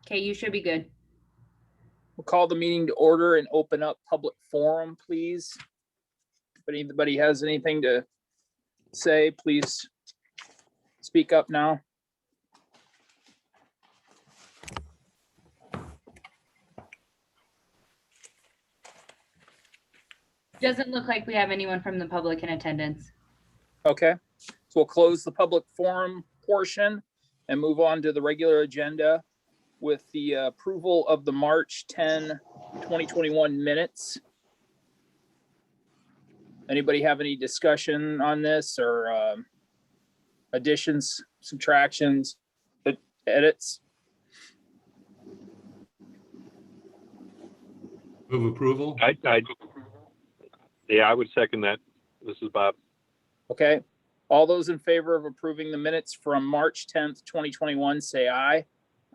Okay, you should be good. We'll call the meeting to order and open up public forum, please. If anybody has anything to say, please speak up now. Doesn't look like we have anyone from the public in attendance. Okay, so we'll close the public forum portion and move on to the regular agenda with the approval of the March 10, 2021 minutes. Anybody have any discussion on this or additions, subtractions, edits? Move approval. I would second that. This is Bob. Okay, all those in favor of approving the minutes from March 10th, 2021, say aye.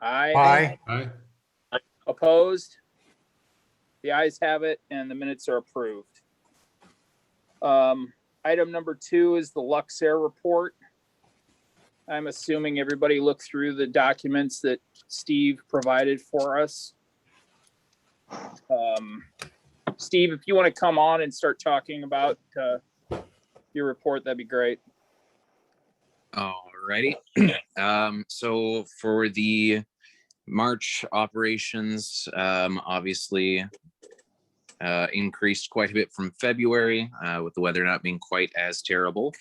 Aye. Aye. Opposed? The ayes have it and the minutes are approved. Item number 2 is the Luxair report. I'm assuming everybody looked through the documents that Steve provided for us. Steve, if you want to come on and start talking about your report, that'd be great. Alrighty. So for the March operations, obviously increased quite a bit from February with the weather not being quite as terrible.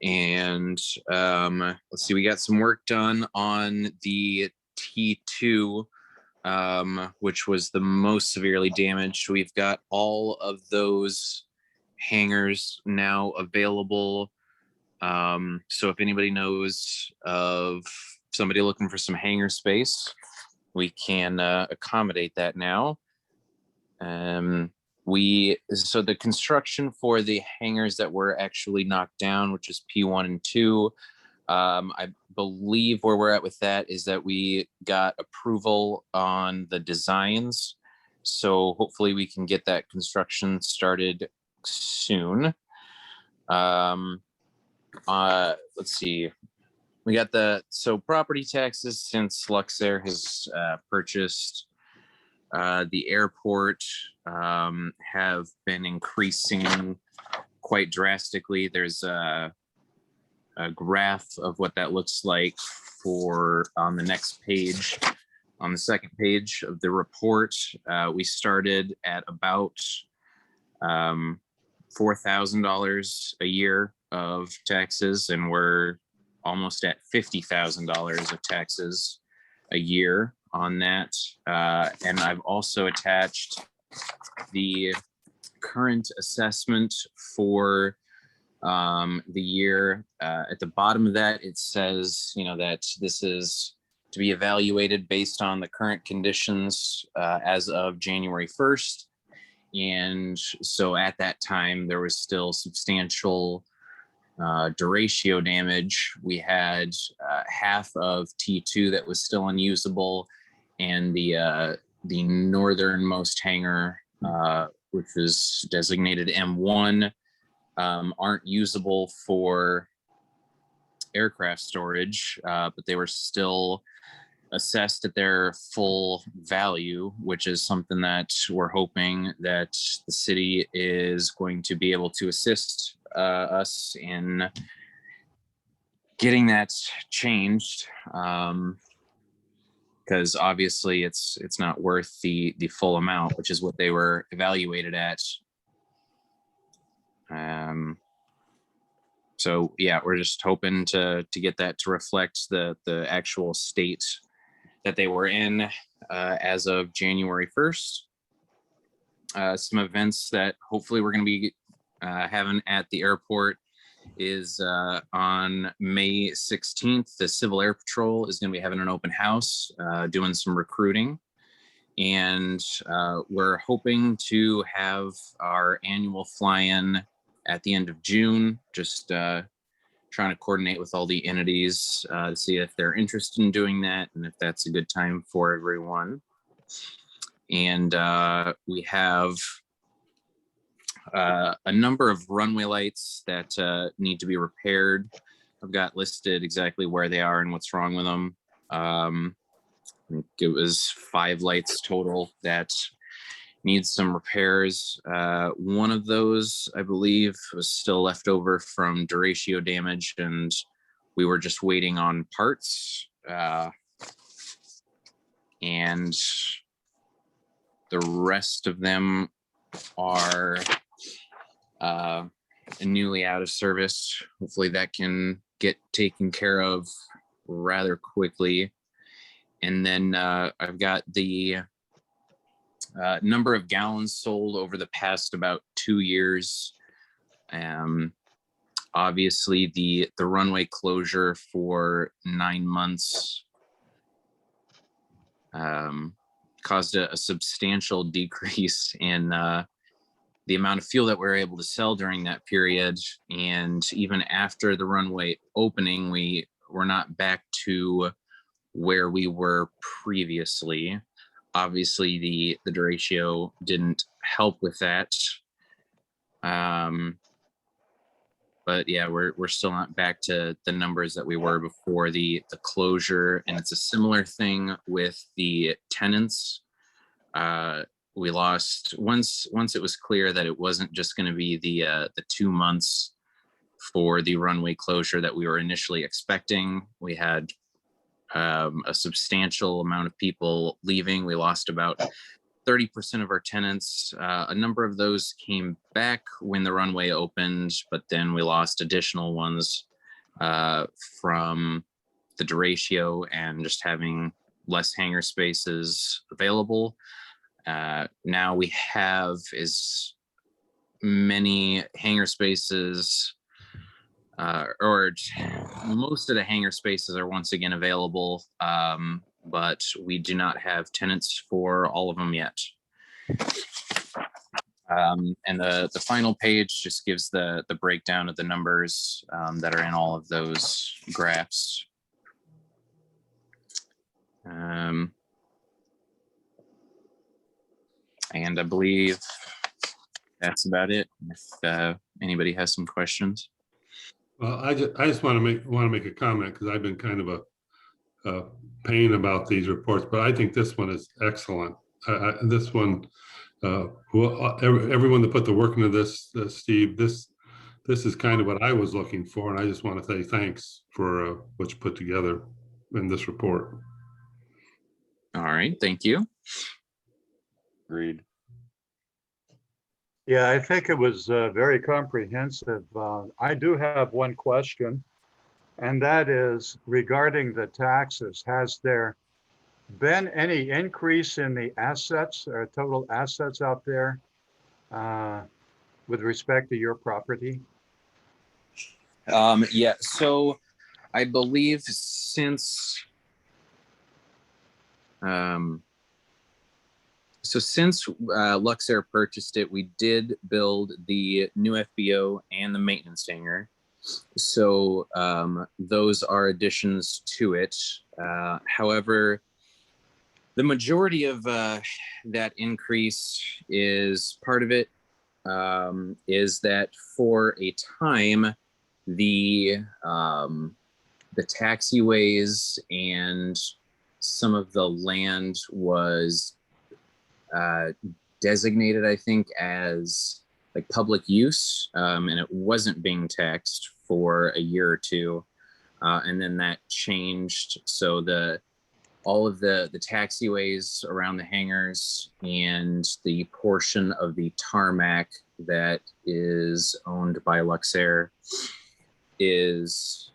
And let's see, we got some work done on the T2, which was the most severely damaged. We've got all of those hangars now available. So if anybody knows of somebody looking for some hangar space, we can accommodate that now. So the construction for the hangars that were actually knocked down, which is P1 and 2, I believe where we're at with that is that we got approval on the designs. So hopefully we can get that construction started soon. Let's see. We got so property taxes since Luxair has purchased the airport have been increasing quite drastically. There's a graph of what that looks like on the next page. On the second page of the report, we started at about $4,000 a year of taxes, and we're almost at $50,000 of taxes a year on that. And I've also attached the current assessment for the year. At the bottom of that, it says, that this is to be evaluated based on the current conditions as of January 1st. And so at that time, there was still substantial derecho damage. We had half of T2 that was still unusable, and the northernmost hangar, which was designated M1, aren't usable for aircraft storage, but they were still assessed at their full value, which is something that we're hoping that the city is going to be able to assist us in getting that changed, because obviously it's not worth the full amount, which is what they were evaluated at. So yeah, we're just hoping to get that to reflect the actual state that they were in as of January 1st. Some events that hopefully we're going to be having at the airport is on May 16th, the Civil Air Patrol is going to be having an open house, doing some recruiting. And we're hoping to have our annual fly-in at the end of June, just trying to coordinate with all the entities to see if they're interested in doing that and if that's a good time for everyone. And we have a number of runway lights that need to be repaired. I've got listed exactly where they are and what's wrong with them. I think it was 5 lights total that needs some repairs. One of those, I believe, was still left over from derecho damage, and we were just waiting on parts. And the rest of them are newly out of service. Hopefully that can get taken care of rather quickly. And then I've got the number of gallons sold over the past about 2 years. Obviously the runway closure for 9 months caused a substantial decrease in the amount of fuel that we were able to sell during that period. And even after the runway opening, we were not back to where we were previously. Obviously, the derecho didn't help with that. But yeah, we're still not back to the numbers that we were before the closure. And it's a similar thing with the tenants. We lost once it was clear that it wasn't just going to be the 2 months for the runway closure that we were initially expecting. We had a substantial amount of people leaving. We lost about 30% of our tenants. A number of those came back when the runway opened, but then we lost additional ones from the derecho and just having less hangar spaces available. Now we have as many hangar spaces, or most of the hangar spaces are once again available, but we do not have tenants for all of them yet. And the final page just gives the breakdown of the numbers that are in all of those graphs. And I believe that's about it. If anybody has some questions. Well, I just want to make a comment because I've been kind of a pain about these reports, but I think this one is excellent. This one, everyone that put the work into this, Steve, this is kind of what I was looking for, and I just want to say thanks for what you put together in this report. All right, thank you. Agreed. Yeah, I think it was very comprehensive. I do have one question, and that is regarding the taxes. Has there been any increase in the assets or total assets out there with respect to your property? Yeah, so I believe since Luxair purchased it, we did build the new FBO and the maintenance hangar. So those are additions to it. However, the majority of that increase is part of it is that for a time, the taxiways and some of the land was designated, I think, as like public use, and it wasn't being taxed for a year or two, and then that changed. So all of the taxiways around the hangars and the portion of the tarmac that is owned by Luxair is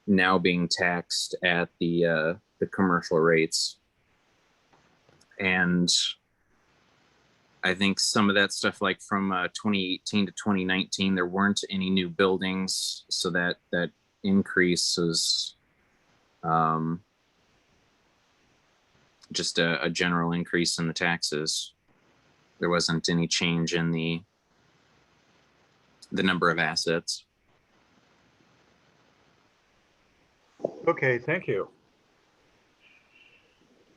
now being taxed at the commercial rates. And I think some of that stuff, like from 2018 to 2019, there weren't any new buildings, so that increase was just a general increase in the taxes. There wasn't any change in the number of assets. Okay, thank you.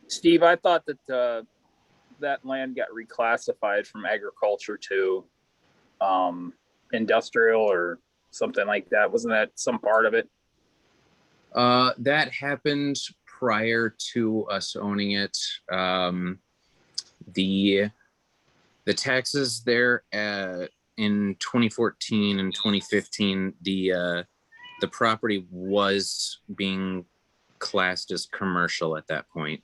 Steve, I thought that that land got reclassified from agriculture to industrial or something like that. Wasn't that some part of it? That happened prior to us owning it. The taxes there in 2014 and 2015, the property was being classed as commercial at that point,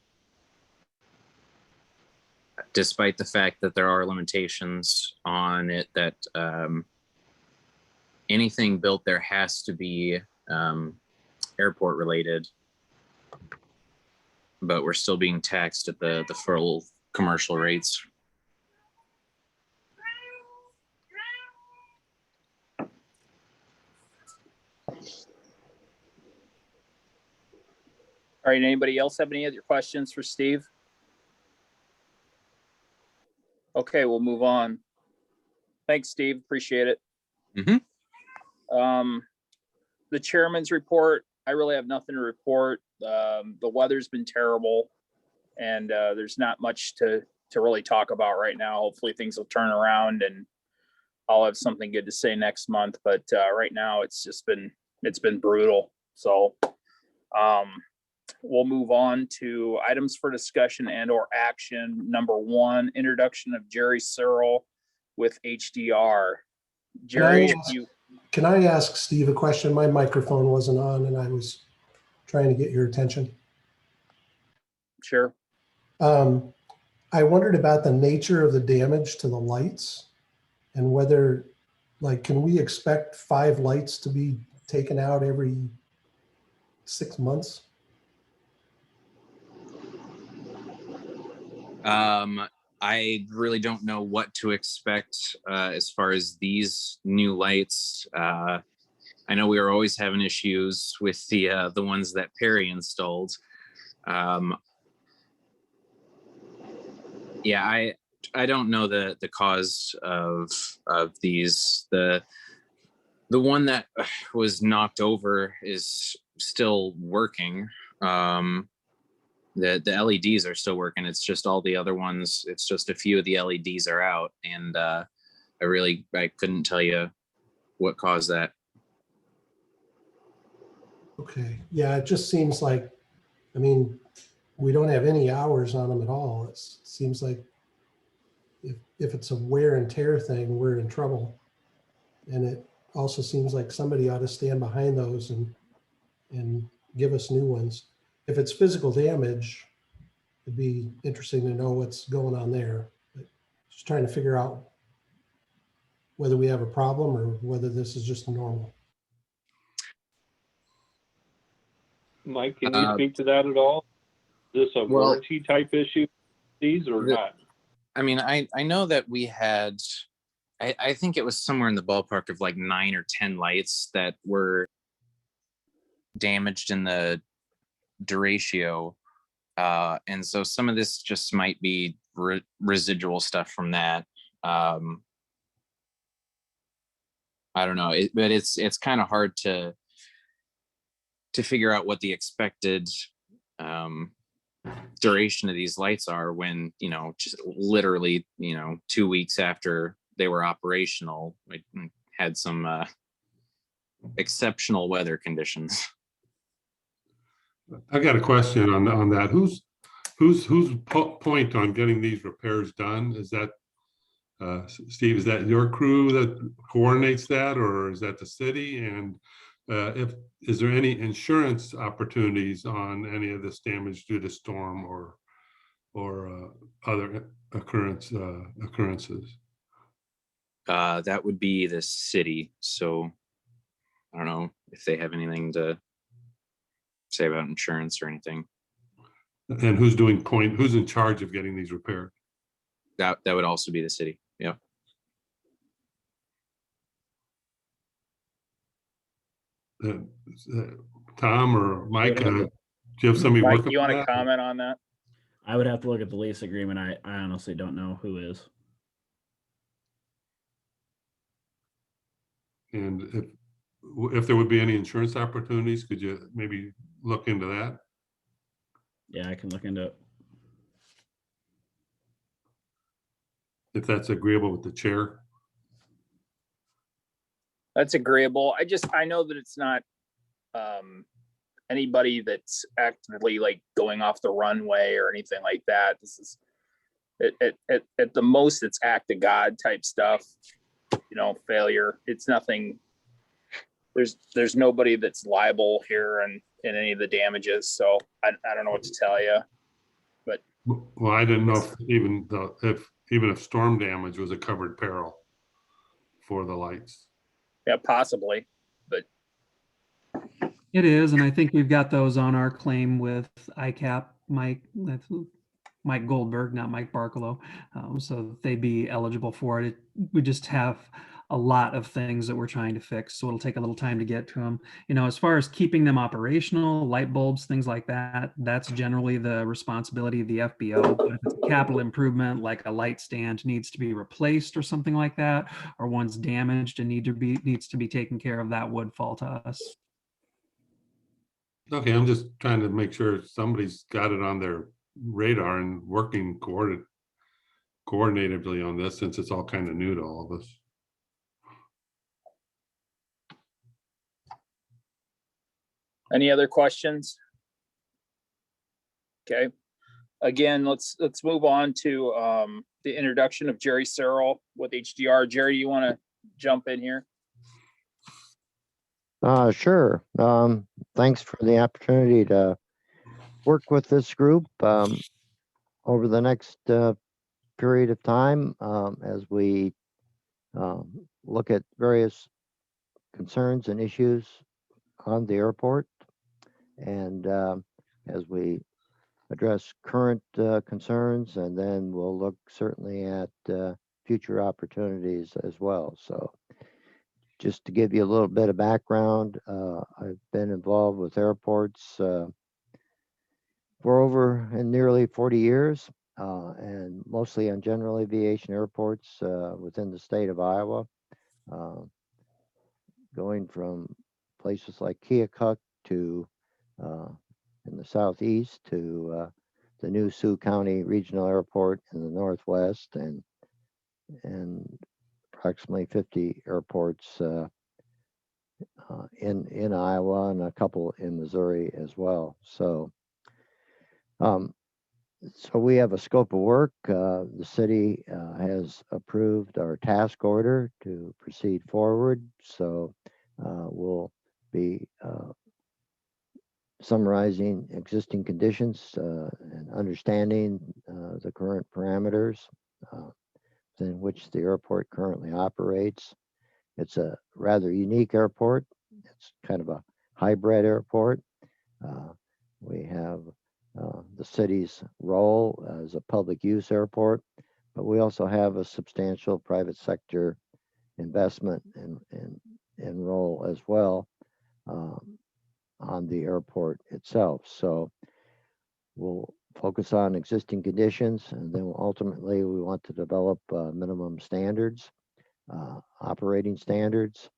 despite the fact that there are limitations on it, that anything built there has to be airport related, but we're still being taxed at the full commercial rates. All right, anybody else have any other questions for Steve? Okay, we'll move on. Thanks, Steve. Appreciate it. The chairman's report, I really have nothing to report. The weather's been terrible, and there's not much to really talk about right now. Hopefully things will turn around and I'll have something good to say next month. But right now it's been brutal. So we'll move on to items for discussion and or action. Number 1, introduction of Jerry Searle with HDR. Jerry, Can I ask Steve a question? My microphone wasn't on and I was trying to get your attention. Sure. I wondered about the nature of the damage to the lights and whether, like, can we expect 5 lights to be taken out every 6 months? I really don't know what to expect as far as these new lights. I know we were always having issues with the ones that Perry installed. Yeah, I don't know the cause of these. The one that was knocked over is still working. The LEDs are still working. It's just all the other ones. It's just a few of the LEDs are out, and I couldn't tell you what caused that. Okay. Yeah, it just seems like, I mean, we don't have any hours on them at all. It seems like if it's a wear and tear thing, we're in trouble. And it also seems like somebody ought to stand behind those and give us new ones. If it's physical damage, it'd be interesting to know what's going on there. But just trying to figure out whether we have a problem or whether this is just normal. Mike, can you speak to that at all? Is this a warranty type issue, these or not? I mean, I know that we had, I think it was somewhere in the ballpark of like 9 or 10 lights that were damaged in the derecho. And so some of this just might be residual stuff from that. I don't know, but it's kind of hard to figure out what the expected duration of these lights are when, just literally, 2 weeks after they were operational, we had some exceptional weather conditions. I got a question on that. Who's point on getting these repairs done? Is that Steve? Is that your crew that coordinates that, or is that the city? And is there any insurance opportunities on any of this damage due to storm or other occurrences? That would be the city. So I don't know if they have anything to say about insurance or anything. And who's in charge of getting these repaired? That would also be the city. Yeah. Tom or Mike, do you have somebody Mike, working you on want to that? comment on that? I would have to look at the lease agreement. I honestly don't know who is. And if there would be any insurance opportunities, could you maybe look into that? Yeah, I can look into it. If that's agreeable with the chair. That's agreeable. I know that it's not anybody that's actively like going off the runway or anything like that. This is at the most, it's act of God type stuff, failure. It's nothing. There's nobody that's liable here in any of the damages. So I don't know what to tell you. Well, I didn't know if storm damage was a covered peril for the lights. Yeah, possibly. But It is, and I think we've got those on our claim with ICAP, Mike. That's Mike Goldberg, not Mike Barkalow. So they'd be eligible for it. We just have a lot of things that we're trying to fix, so it'll take a little time to get to them. As far as keeping them operational, light bulbs, things like that, that's generally the responsibility of the FBO. But if it's a capital improvement, like a light stand needs to be replaced or something like that, or one's damaged and needs to be taken care of, that would fall to us. Okay, I'm just trying to make sure somebody's got it on their radar and working coordinatively on this, since it's all kind of new to all of us. any other questions? Okay. Again, let's move on to the introduction of Jerry Searle with HDR. Jerry, you want to jump in here? Sure. Thanks for the opportunity to work with this group over the next period of time as we look at various concerns and issues on the airport, and as we address current concerns, and then we'll look certainly at future opportunities as well. So just to give you a little bit of background, I've been involved with airports for over nearly 40 years, and mostly on general aviation airports within the state of Iowa, going from places like Keokuk to in the southeast to the new Sioux County Regional Airport in the northwest, and approximately 50 airports in Iowa, and a couple in Missouri as well. So we have a scope of work. The city has approved our task order to proceed forward. So we'll be summarizing existing conditions and understanding the current parameters in which the airport currently operates. It's a rather unique airport. It's kind of a hybrid airport. We have the city's role as a public use airport, but we also have a substantial private sector investment and role as well on the airport itself. So we'll focus on existing conditions, and then ultimately we want to develop minimum standards, operating standards,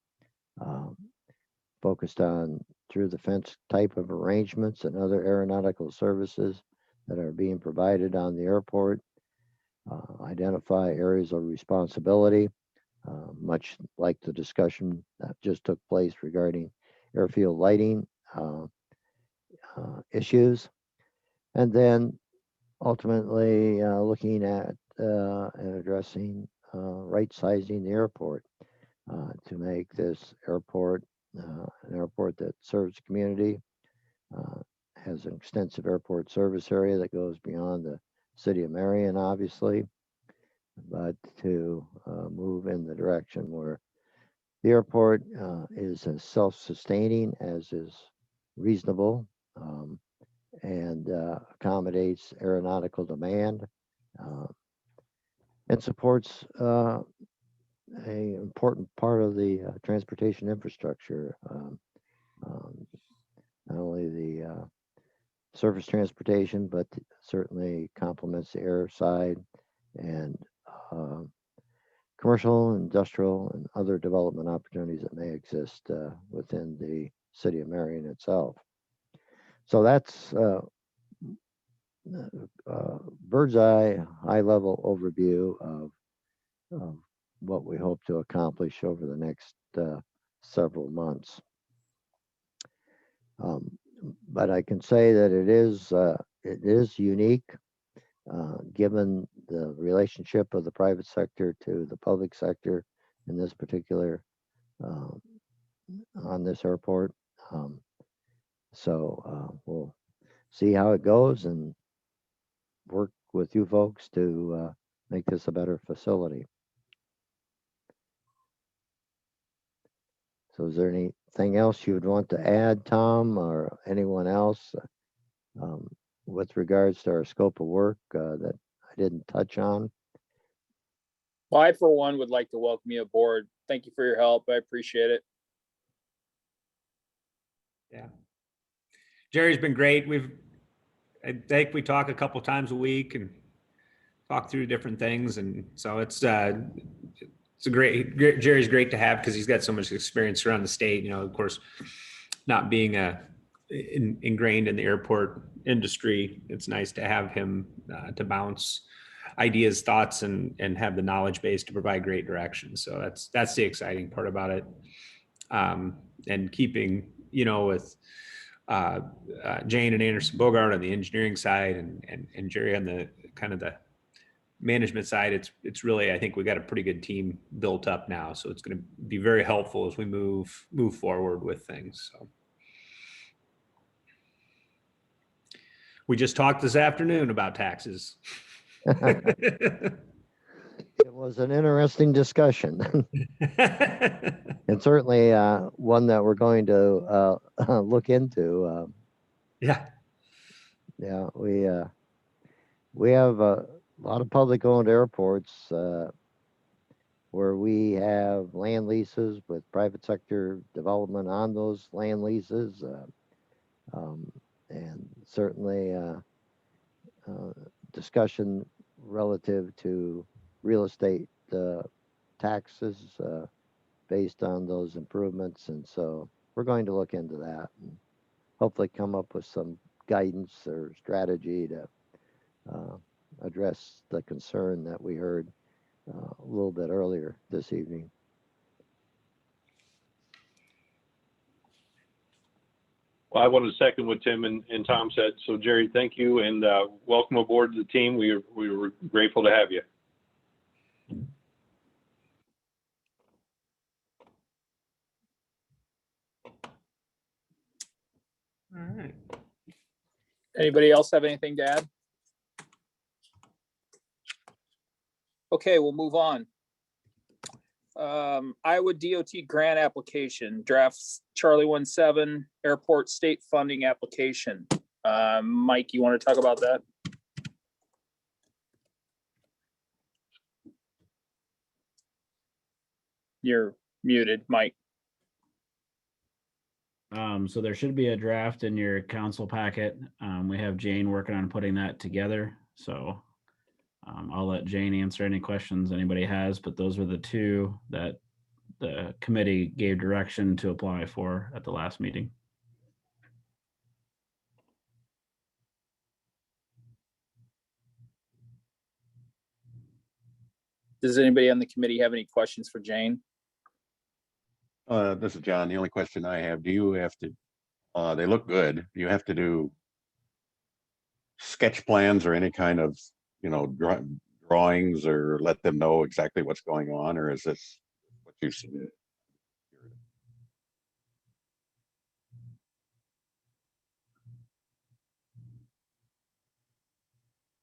focused on through the fence type of arrangements and other aeronautical services that are being provided on the airport, identify areas of responsibility, much like the discussion that just took place regarding airfield lighting issues, and then ultimately looking at and addressing right sizing the airport to make this airport an airport that serves the community, has an extensive airport service area that goes beyond the city of Marion, obviously, but to move in the direction where the airport is as self-sustaining as is reasonable, and accommodates aeronautical demand, and supports a important part of the transportation infrastructure, not only the surface transportation, but certainly complements the air side, and commercial, industrial, and other development opportunities that may exist within the city of Marion itself. So that's bird's eye, high level overview of what we hope to accomplish over the next several months. but I can say that it is unique, given the relationship of the private sector to the public sector in this particular, on this airport. We'll see how it goes and work with you folks to make this a better facility. So is there anything else you would want to add, Tom, or anyone else, with regards to our scope of work that I didn't touch on? Well, I, for one, would like to welcome you aboard. Thank you for your help. I appreciate it. Yeah. Jerry's been great. I think we talk a couple times a week and talk through different things. And so it's a great, Jerry's great to have because he's got so much experience around the state, of course, not being ingrained in the airport industry. It's nice to have him to bounce ideas, thoughts, and have the knowledge base to provide great direction. So that's the exciting part about it. And keeping, with Jane and Anderson Bogart on the engineering side and Jerry on the kind of the management side, it's really, I think we got a pretty good team built up now. So it's going to be very helpful as we move forward with things. So we just talked this afternoon about taxes. It was an interesting discussion. And certainly one that we're going to look into. Yeah. Yeah, we have a lot of public-owned airports where we have land leases with private sector development on those land leases. And certainly discussion relative to real estate taxes based on those improvements. And so we're going to look into that and hopefully come up with some guidance or strategy to address the concern that we heard a little bit earlier this evening. Well, I want to second what Tim and Tom said. So Jerry, thank you and welcome aboard to the team. We were grateful to have you. All right. Anybody else have anything to add? Okay, we'll move on. Iowa DOT grant application, drafts Charlie 17 airport state funding application. Mike, you want to talk about that? You're muted, Mike. So there should be a draft in your council packet. We have Jane working on putting that together. So I'll let Jane answer any questions anybody has, but those were the two that the committee gave direction to apply for at the last meeting. Does anybody on the committee have any questions for Jane? This is John. The only question I have, do you have to, they look good. Do you have to do sketch plans or any kind of, drawings or let them know exactly what's going on? Or is this what you submit?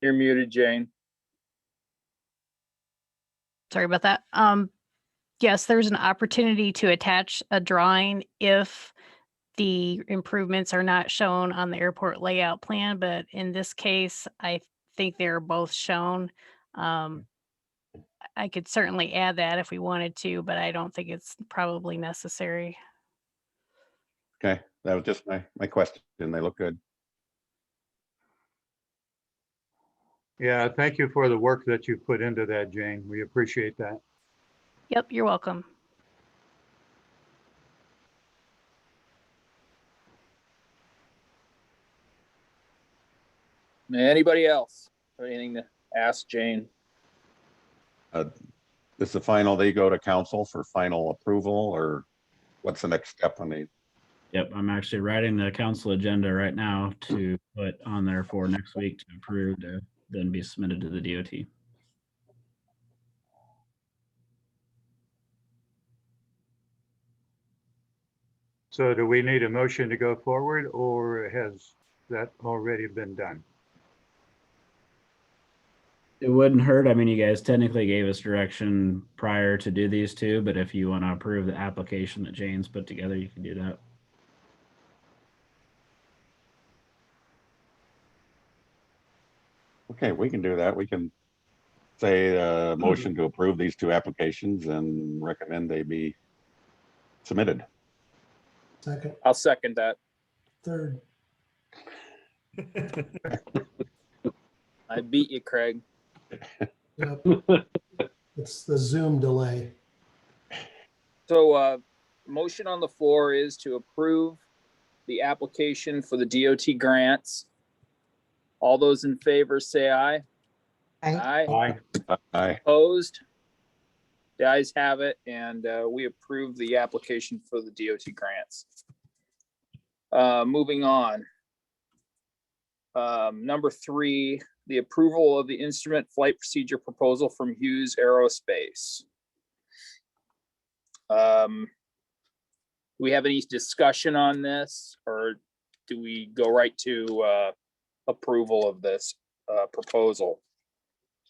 You're muted, Jane. Sorry about that. Yes, there's an opportunity to attach a drawing if the improvements are not shown on the airport layout plan, but in this case, I think they're both shown. I could certainly add that if we wanted to, but I don't think it's probably necessary. Okay, that was just my question. They look good. Yeah, thank you for the work that you put into that, Jane. We appreciate that. Yep, you're welcome. Anybody else? Anything to ask Jane? This is the final, they go to council for final approval, or what's the next step on these? Yep, I'm actually writing the council agenda right now to put on there for next week to approve to then be submitted to the DOT. So do we need a motion to go forward, or has that already been done? It wouldn't hurt. I mean, you guys technically gave us direction prior to do these two, but if you want to approve the application that Jane's put together, you can do that. Okay, we can do that. We can say motion to approve these two applications and recommend they be submitted. Second, I'll second that. third. I beat you, Craig. Yep. It's the Zoom delay. So, motion on the floor is to approve the application for the DOT grants. All those in favor say aye. Aye. Aye. Aye. Opposed? The ayes have it, and we approve the application for the DOT grants. Moving on. Number 3, the approval of the instrument flight procedure proposal from Hughes Aerospace. Do we have any discussion on this, or do we go right to approval of this proposal?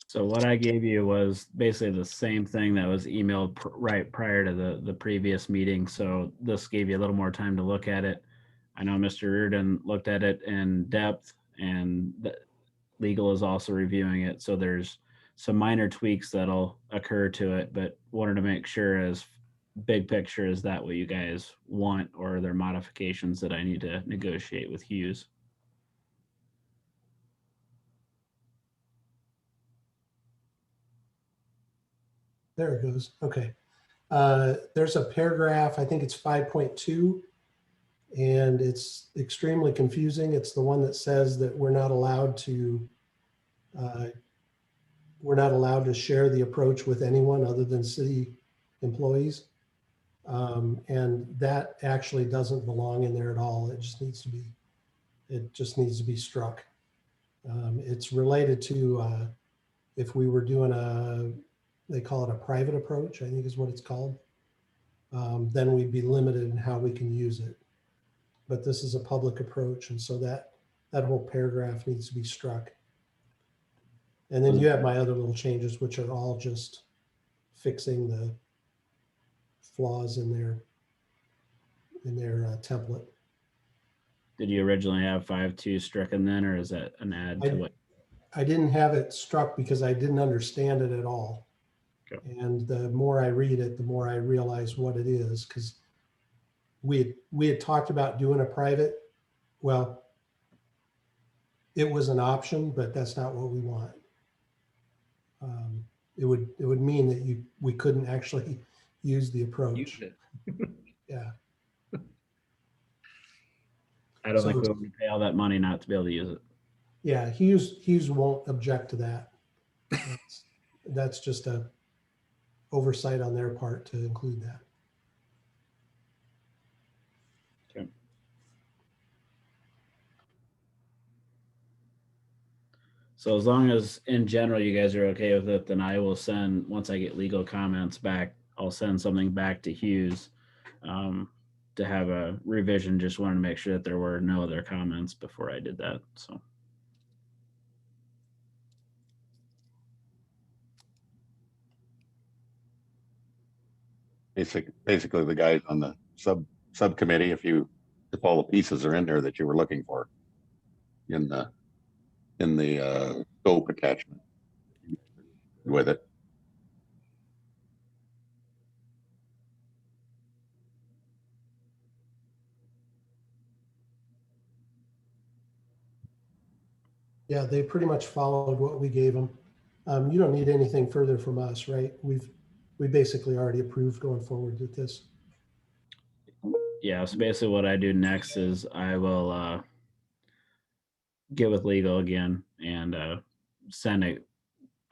So what I gave you was basically the same thing that was emailed right prior to the previous meeting. So this gave you a little more time to look at it. I know Mr. Reardon looked at it in depth, and legal is also reviewing it. So there's some minor tweaks that'll occur to it, but wanted to make sure as big picture, is that what you guys want, or are there modifications that I need to negotiate with Hughes? There it goes. Okay. There's a paragraph, I think it's 5.2, and it's extremely confusing. It's the one that says that we're not allowed to share the approach with anyone other than city employees. And that actually doesn't belong in there at all. It just needs to be struck. It's related to if we were doing they call it a private approach, I think is what it's called. Then we'd be limited in how we can use it. But this is a public approach, and so that whole paragraph needs to be struck. And then you have my other little changes, which are all just fixing the flaws in their template. Did you originally have 5.2 stricken then, or is that an add to what? I didn't have it struck because I didn't understand it at all. Okay. And the more I read it, the more I realize what it is, because we had talked about doing a private. Well, it was an option, but that's not what we want. It would mean that we couldn't actually use the approach. Yeah. I don't think we want to pay all that money not to be able to use it. Yeah, Hughes won't object to that. That's just a oversight on their part to include that. Okay. So as long as in general you guys are okay with it, then I will send, once I get legal comments back, I'll send something back to Hughes to have a revision. Just wanted to make sure that there were no other comments before I did that. So. Basically the guys on the subcommittee, if all the pieces are in there that you were looking for in the scope attachment with it. Yeah, they pretty much followed what we gave them. You don't need anything further from us, right? We basically already approved going forward with this. Yeah, so basically what I do next is I will get with legal again and send it,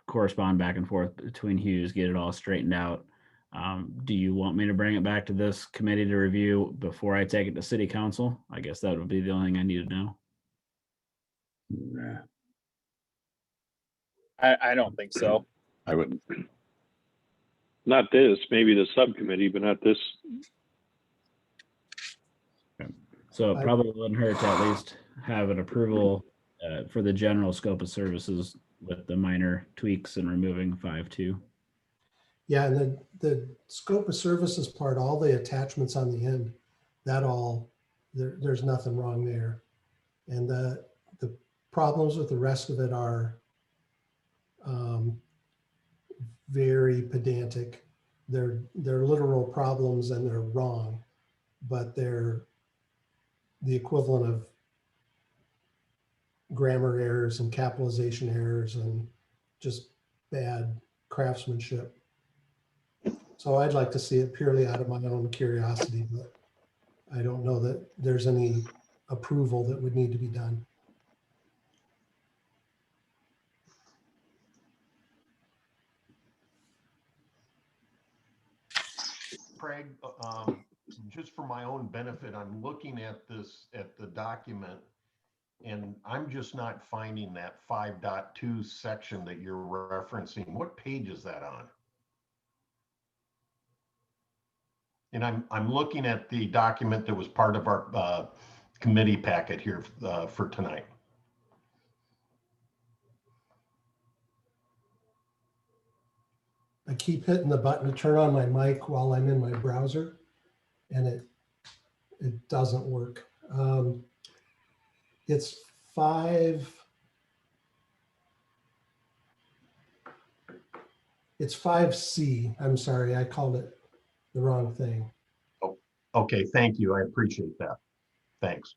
correspond back and forth between Hughes, get it all straightened out. Do you want me to bring it back to this committee to review before I take it to city council? I guess that would be the only thing I need to know. I don't think so. I wouldn't. Not this, maybe the subcommittee, but not this. So it probably wouldn't hurt to at least have an approval for the general scope of services with the minor tweaks and removing 5.2. Yeah, and the scope of services part, all the attachments on the end, that all, there's nothing wrong there. And the problems with the rest of it are very pedantic. They're literal problems and they're wrong, but they're the equivalent of grammar errors and capitalization errors and just bad craftsmanship. So I'd like to see it purely out of my own curiosity, but I don't know that there's any approval that would need to be done. Craig, just for my own benefit, I'm looking at this, at the document, and I'm just not finding that 5.2 section that you're referencing. What page is that on? And I'm looking at the document that was part of our committee packet here for tonight. I keep hitting the button to turn on my mic while I'm in my browser, and it doesn't work. It's 5C. I'm sorry, I called it the wrong thing. Oh, okay, thank you. I appreciate that. Thanks.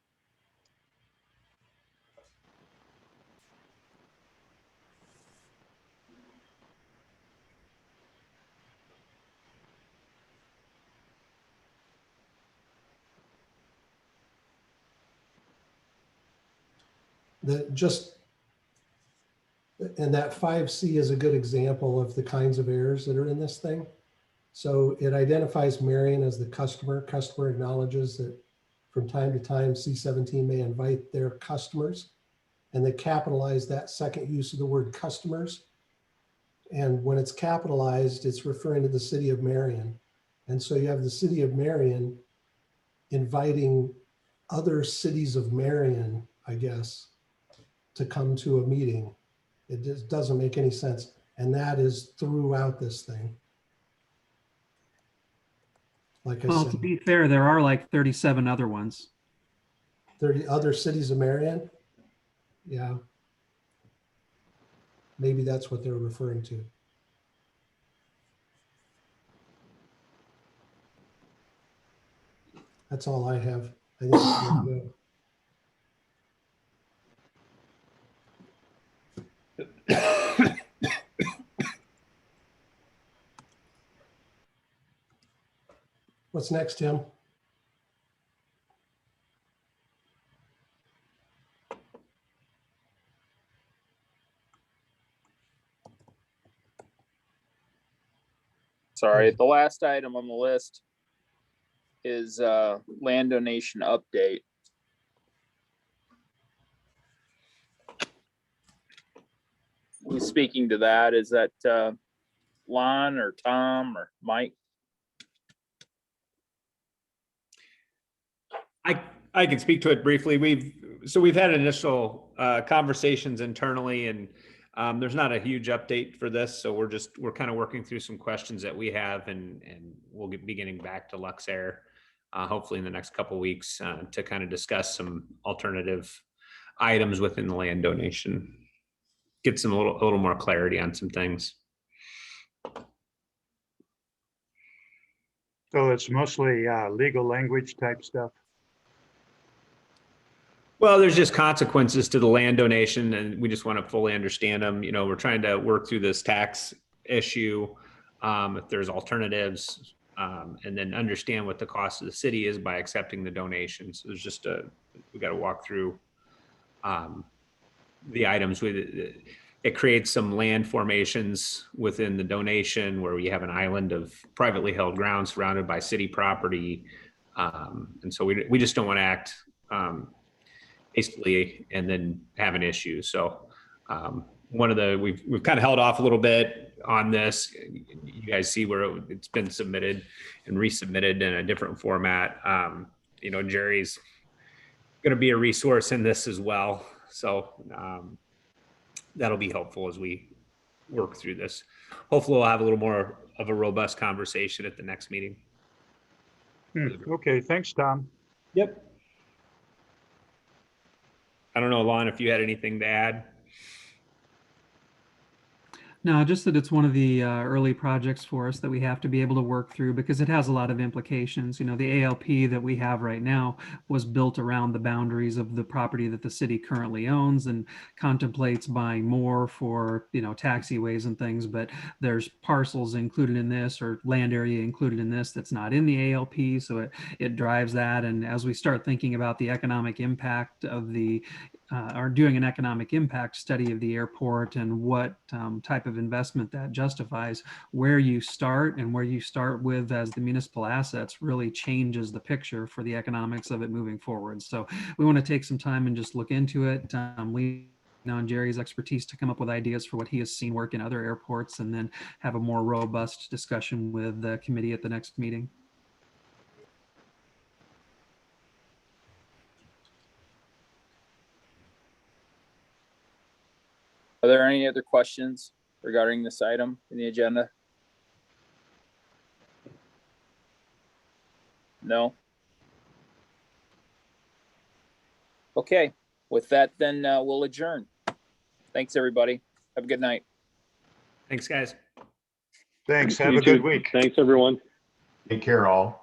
And that 5C is a good example of the kinds of errors that are in this thing. So it identifies Marion as the customer. Customer acknowledges that from time to time, C17 may invite their customers, and they capitalize that second use of the word customers. And when it's capitalized, it's referring to the city of Marion. And so you have the city of Marion inviting other cities of Marion, I guess, to come to a meeting. It just doesn't make any sense. And that is throughout this thing. Like I Well, said, to be fair, there are like 37 other ones. 30 other cities of Marion. Yeah. Maybe that's what they're referring to. That's all I have. I think it's good to go. What's next, Tim? Sorry, the last item on the list is land donation update. Who's speaking to that? Is that Lon or Tom or Mike? I can speak to it briefly. We've had initial conversations internally, and there's not a huge update for this. So we're kind of working through some questions that we have, and we'll be getting back to Luxair hopefully in the next couple of weeks to kind of discuss some alternative items within the land donation, get some a little more clarity on some things. So it's mostly legal language type stuff. Well, there's just consequences to the land donation, and we just want to fully understand them. We're trying to work through this tax issue. If there's alternatives, and then understand what the cost of the city is by accepting the donation. So there's just we got to walk through the items. it creates some land formations within the donation where we have an island of privately held ground surrounded by city property. And so we just don't want to act hastily and then have an issue. So we've kind of held off a little bit on this. You guys see where it's been submitted and resubmitted in a different format. Jerry's going to be a resource in this as well. So that'll be helpful as we work through this. Hopefully we'll have a little more of a robust conversation at the next meeting. Okay, thanks, Tom. Yep. I don't know, Lon, if you had anything to add. No, just that it's one of the early projects for us that we have to be able to work through because it has a lot of implications. The ALP that we have right now was built around the boundaries of the property that the city currently owns and contemplates buying more for, taxiways and things, but there's parcels included in this or land area included in this that's not in the ALP. So it drives that. And as we start thinking about the economic impact of or doing an economic impact study of the airport and what type of investment that justifies, where you start and where you start with as the municipal assets really changes the picture for the economics of it moving forward. So we want to take some time and just look into it, lean on Jerry's expertise to come up with ideas for what he has seen work in other airports, and then have a more robust discussion with the committee at the next meeting. Are there any other questions regarding this item in the agenda? No? Okay, with that, then we'll adjourn. Thanks, everybody. Have a good night. Thanks, guys. Thanks. Have You a good too. week. Thanks, everyone. Take care, all.